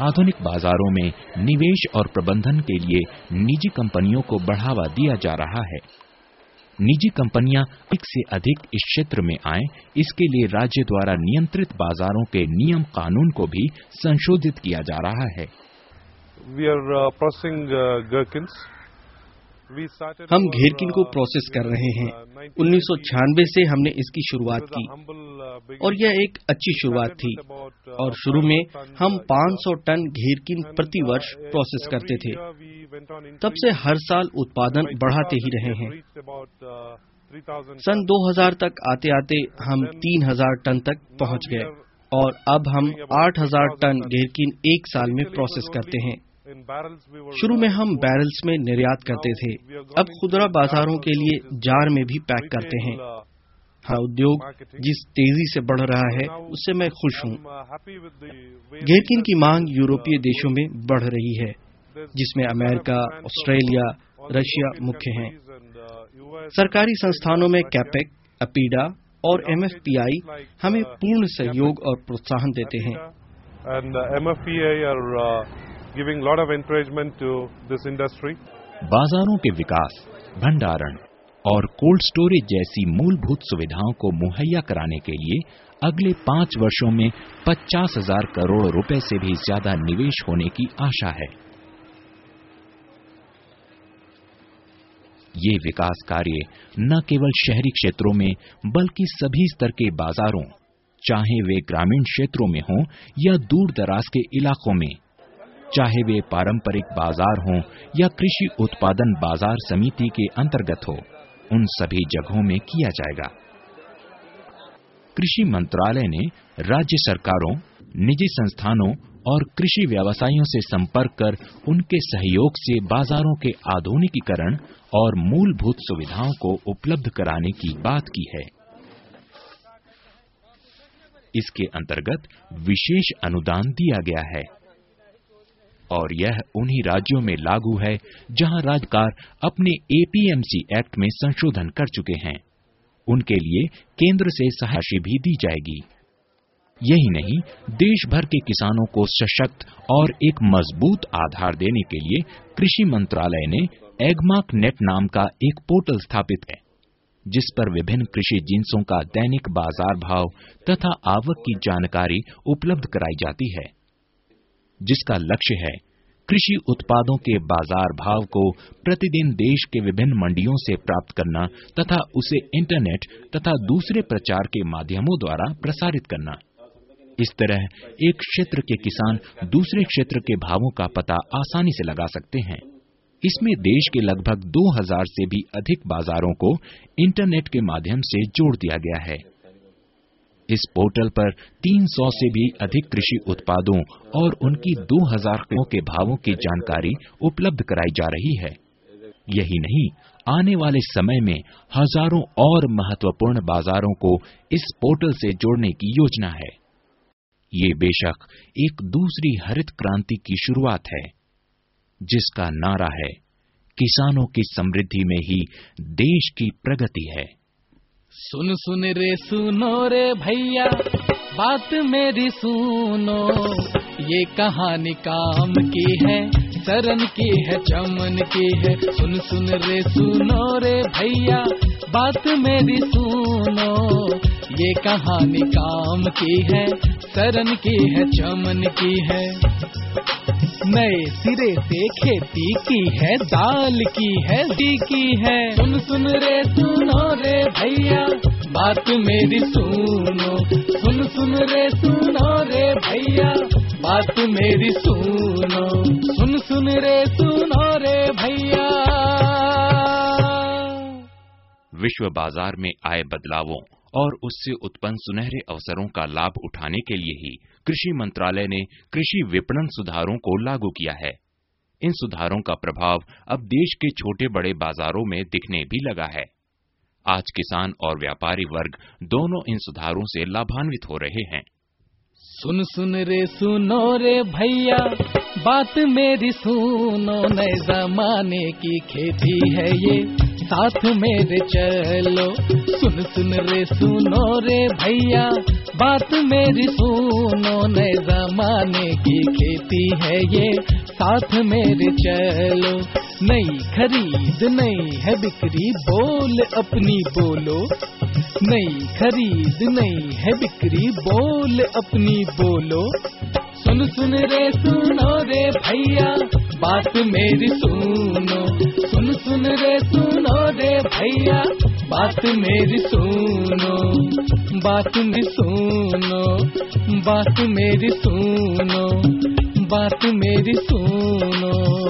आधुनिक बाजारों में निवेश और प्रबंधन के लिए निजी कंपनियों को बढ़ावा दिया जा रहा है। निजी कंपनियां अधिक से अधिक इस क्षेत्र में आएं, इसके लिए राज्य द्वारा नियंत्रित बाजारों के नियम कानून को भी संशोधित किया जा रहा है। हम घेरकिन को प्रोसेस कर रहे हैं। 1996 से हमने इसकी शुरुआत की और यह एक अच्छी शुरुआत थी और शुरू में हम 500 टन घेरकिन प्रति वर्ष प्रोसेस करते थे। तब से हर साल उत्पादन बढ़ाते ही रहे हैं। सन 2000 तक आते आते हम 3000 टन तक पहुंच गए और अब हम 8000 टन घेरकिन एक साल में प्रोसेस करते हैं। शुरू में हम बैरल्स में निर्यात करते थे, अब खुदरा बाजारों के लिए जार में भी पैक करते हैं। हमारा उद्योग जिस तेजी से बढ़ रहा है उससे मैं खुश हूँ। घेरकिन की मांग यूरोपीय देशों में बढ़ रही है, जिसमें अमेरिका, ऑस्ट्रेलिया, रशिया मुख्य हैं। सरकारी संस्थानों में कैपेक, अपीडा और एमएफपीआई हमें पूर्ण सहयोग और प्रोत्साहन देते हैं। Giving lot of encouragement to this industry. बाजारों के विकास, भंडारण और कोल्ड स्टोरेज जैसी मूलभूत सुविधाओं को मुहैया कराने के लिए अगले 5 वर्षों में 50,000 करोड़ रुपए से भी ज्यादा निवेश होने की आशा है। ये विकास कार्य न केवल शहरी क्षेत्रों में बल्कि सभी स्तर के बाजारों, चाहे वे ग्रामीण क्षेत्रों में हों या दूर दराज के इलाकों में, चाहे वे पारंपरिक बाजार हों या कृषि उत्पादन बाजार समिति के अंतर्गत हो, उन सभी जगहों में किया जाएगा। कृषि मंत्रालय ने राज्य सरकारों, निजी संस्थानों और कृषि व्यवसायियों से संपर्क कर उनके सहयोग से बाजारों के आधुनिकीकरण और मूलभूत सुविधाओं को उपलब्ध कराने की बात की है। इसके अंतर्गत विशेष अनुदान दिया गया है और यह उन्हीं राज्यों में लागू है जहां राज्य सरकार अपने एपीएमसी एक्ट में संशोधन कर चुके हैं। उनके लिए केंद्र से सहायता भी दी जाएगी। यही नहीं, देश भर के किसानों को सशक्त और एक मजबूत आधार देने के लिए कृषि मंत्रालय ने एग्मार्क नेट नाम का एक पोर्टल स्थापित है, जिस पर विभिन्न कृषि जिन्सों का दैनिक बाजार भाव तथा आवक की जानकारी उपलब्ध कराई जाती है, जिसका लक्ष्य है कृषि उत्पादों के बाजार भाव को प्रतिदिन देश के विभिन्न मंडियों से प्राप्त करना तथा उसे इंटरनेट तथा दूसरे प्रचार के माध्यमों द्वारा प्रसारित करना। इस तरह एक क्षेत्र के किसान दूसरे क्षेत्र के भावों का पता आसानी से लगा सकते हैं। इसमें देश के लगभग 2000 से भी अधिक बाजारों को इंटरनेट के माध्यम से जोड़ दिया गया है। इस पोर्टल पर 300 से भी अधिक कृषि उत्पादों और उनकी 2000 के भावों की जानकारी उपलब्ध कराई जा रही है। यही नहीं, आने वाले समय में हजारों और महत्वपूर्ण बाजारों को इस पोर्टल से जोड़ने की योजना है। ये बेशक एक दूसरी हरित क्रांति की शुरुआत है, जिसका नारा है, किसानों की समृद्धि में ही देश की प्रगति है। सुन सुन रे सुनो रे भैया, बात मेरी सुनो, ये कहानी काम की है, शरण की है, चमन की है। सुन सुन रे सुनो रे भैया, बात मेरी सुनो, ये कहानी काम की है, शरण की है, चमन की है। नए सिरे से खेती की है, दाल की है, दी की है। सुन सुन रे सुनो रे भैया, बात मेरी सुनो। सुन सुन रे सुनो रे भैया, बात मेरी सुनो। सुन सुन रे सुनो रे भैया। विश्व बाजार में आए बदलावों और उससे उत्पन्न सुनहरे अवसरों का लाभ उठाने के लिए ही कृषि मंत्रालय ने कृषि विपणन सुधारों को लागू किया है। इन सुधारों का प्रभाव अब देश के छोटे बड़े बाजारों में दिखने भी लगा है। आज किसान और व्यापारी वर्ग दोनों इन सुधारों से लाभान्वित हो रहे हैं। सुन सुन रे सुनो रे भैया, बात मेरी सुनो, नए जमाने की खेती है ये, साथ मेरे चलो। सुन सुन रे सुनो रे भैया, बात मेरी सुनो, नए जमाने की खेती है ये, साथ मेरे चलो। नई खरीद नई है बिक्री, बोल अपनी बोलो। नई खरीद नई है बिक्री, बोल अपनी बोलो। सुन सुन रे सुनो रे भैया, बात मेरी सुनो। सुन सुन रे सुनो रे भैया, बात मेरी सुनो। बात मेरी सुनो, बात मेरी सुनो, बात मेरी सुनो।